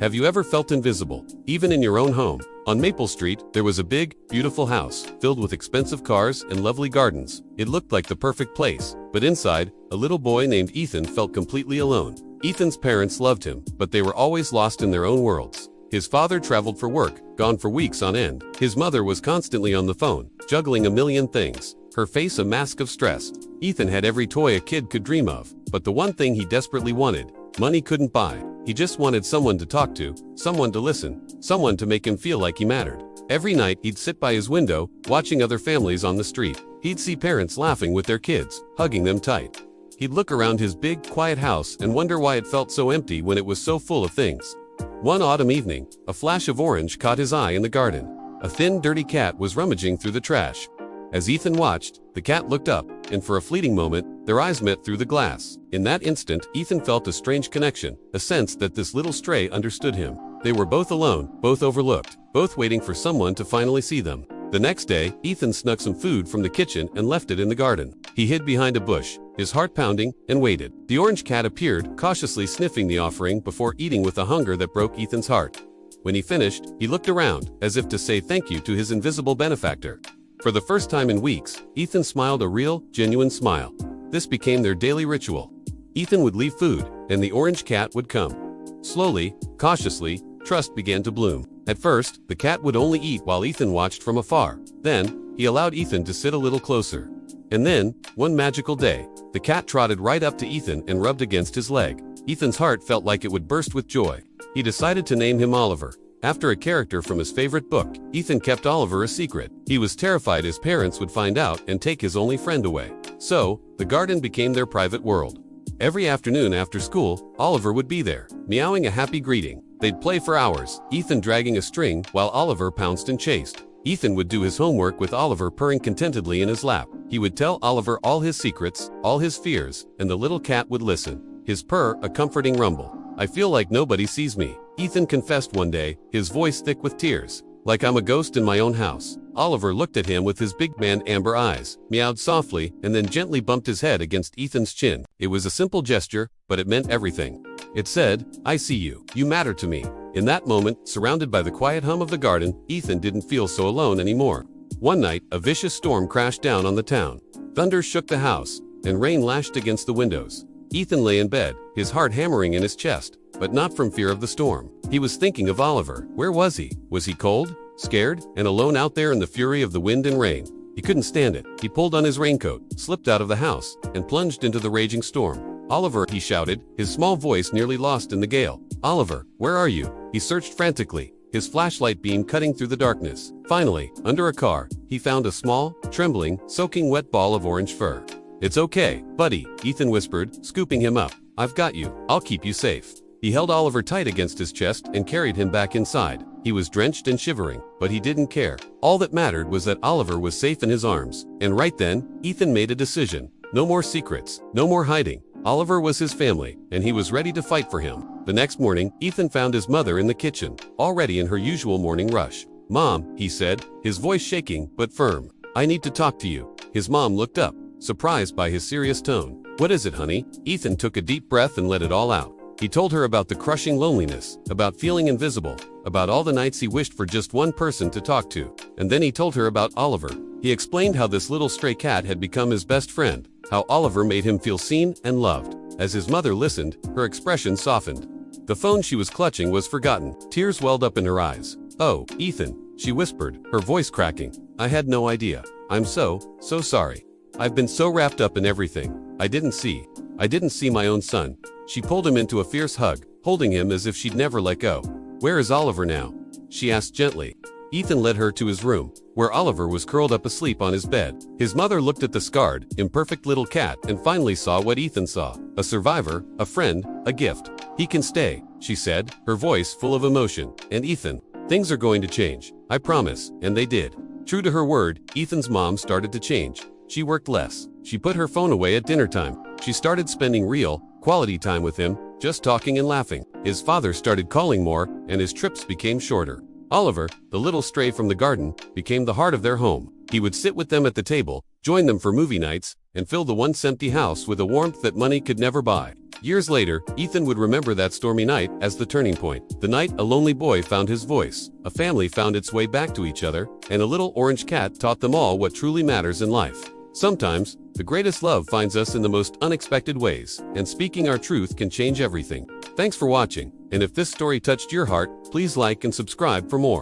Have you ever felt invisible, even in your own home? On Maple Street, there was a big, beautiful house, filled with expensive cars and lovely gardens. It looked like the perfect place, but inside, a little boy named Ethan felt completely alone. Ethan's parents loved him, but they were always lost in their own worlds. His father traveled for work, gone for weeks on end. His mother was constantly on the phone, juggling a million things, her face a mask of stress. Ethan had every toy a kid could dream of, but the one thing he desperately wanted, money couldn't buy. He just wanted someone to talk to, someone to listen, someone to make him feel like he mattered. Every night he'd sit by his window, watching other families on the street. He'd see parents laughing with their kids, hugging them tight. He'd look around his big, quiet house and wonder why it felt so empty when it was so full of things. One autumn evening, a flash of orange caught his eye in the garden. A thin, dirty cat was rummaging through the trash. As Ethan watched, the cat looked up, and for a fleeting moment, their eyes met through the glass. In that instant, Ethan felt a strange connection, a sense that this little stray understood him. They were both alone, both overlooked, both waiting for someone to finally see them. The next day, Ethan snuck some food from the kitchen and left it in the garden. He hid behind a bush, his heart pounding, and waited. The orange cat appeared, cautiously sniffing the offering before eating with a hunger that broke Ethan's heart. When he finished, he looked around, as if to say thank you to his invisible benefactor. For the first time in weeks, Ethan smiled a real, genuine smile. This became their daily ritual. Ethan would leave food, and the orange cat would come. Slowly, cautiously, trust began to bloom. At first, the cat would only eat while Ethan watched from afar. Then, he allowed Ethan to sit a little closer. And then, one magical day, the cat trotted right up to Ethan and rubbed against his leg. Ethan's heart felt like it would burst with joy. He decided to name him Oliver, after a character from his favorite book. Ethan kept Oliver a secret. He was terrified his parents would find out and take his only friend away. So, the garden became their private world. Every afternoon after school, Oliver would be there, meowing a happy greeting. They'd play for hours, Ethan dragging a string while Oliver pounced and chased. Ethan would do his homework with Oliver purring contentedly in his lap. He would tell Oliver all his secrets, all his fears, and the little cat would listen, his purr a comforting rumble. "I feel like nobody sees me," Ethan confessed one day, his voice thick with tears. "Like I'm a ghost in my own house." Oliver looked at him with his big amber eyes, meowed softly, and then gently bumped his head against Ethan's chin. It was a simple gesture, but it meant everything. It said, "I see you. You matter to me." In that moment, surrounded by the quiet hum of the garden, Ethan didn't feel so alone anymore. One night, a vicious storm crashed down on the town. Thunder shook the house, and rain lashed against the windows. Ethan lay in bed, his heart hammering in his chest, but not from fear of the storm. He was thinking of Oliver. Where was he? Was he cold, scared, and alone out there in the fury of the wind and rain? He couldn't stand it. He pulled on his raincoat, slipped out of the house, and plunged into the raging storm. "Oliver," he shouted, his small voice nearly lost in the gale. "Oliver, where are you?" He searched frantically, his flashlight beam cutting through the darkness. Finally, under a car, he found a small, trembling, soaking wet ball of orange fur. "It's okay, buddy," Ethan whispered, scooping him up. "I've got you. I'll keep you safe." He held Oliver tight against his chest and carried him back inside. He was drenched and shivering, but he didn't care. All that mattered was that Oliver was safe in his arms. And right then, Ethan made a decision. No more secrets, no more hiding. Oliver was his family, and he was ready to fight for him. The next morning, Ethan found his mother in the kitchen, already in her usual morning rush. "Mom," he said, his voice shaking but firm. "I need to talk to you." His mom looked up, surprised by his serious tone. "What is it, honey?" Ethan took a deep breath and let it all out. He told her about the crushing loneliness, about feeling invisible, about all the nights he wished for just one person to talk to. And then he told her about Oliver. He explained how this little stray cat had become his best friend, how Oliver made him feel seen and loved. As his mother listened, her expression softened. The phone she was clutching was forgotten. Tears welled up in her eyes. "Oh, Ethan," she whispered, her voice cracking. "I had no idea. I'm so sorry. I've been so wrapped up in everything. I didn't see my own son." She pulled him into a fierce hug, holding him as if she'd never let go. "Where is Oliver now?" she asked gently. Ethan led her to his room, where Oliver was curled up asleep on his bed. His mother looked at the scarred, imperfect little cat and finally saw what Ethan saw. A survivor, a friend, a gift. "He can stay," she said, her voice full of emotion. "And Ethan, things are going to change. I promise." And they did. True to her word, Ethan's mom started to change. She worked less. She put her phone away at dinner time. She started spending real, quality time with him, just talking and laughing. His father started calling more, and his trips became shorter. Oliver, the little stray from the garden, became the heart of their home. He would sit with them at the table, join them for movie nights, and fill the once empty house with a warmth that money could never buy. Years later, Ethan would remember that stormy night as the turning point. The night a lonely boy found his voice, a family found its way back to each other, and a little orange cat taught them all what truly matters in life. Sometimes, the greatest love finds us in the most unexpected ways, and speaking our truth can change everything. Thanks for watching, and if this story touched your heart, please like and subscribe for more.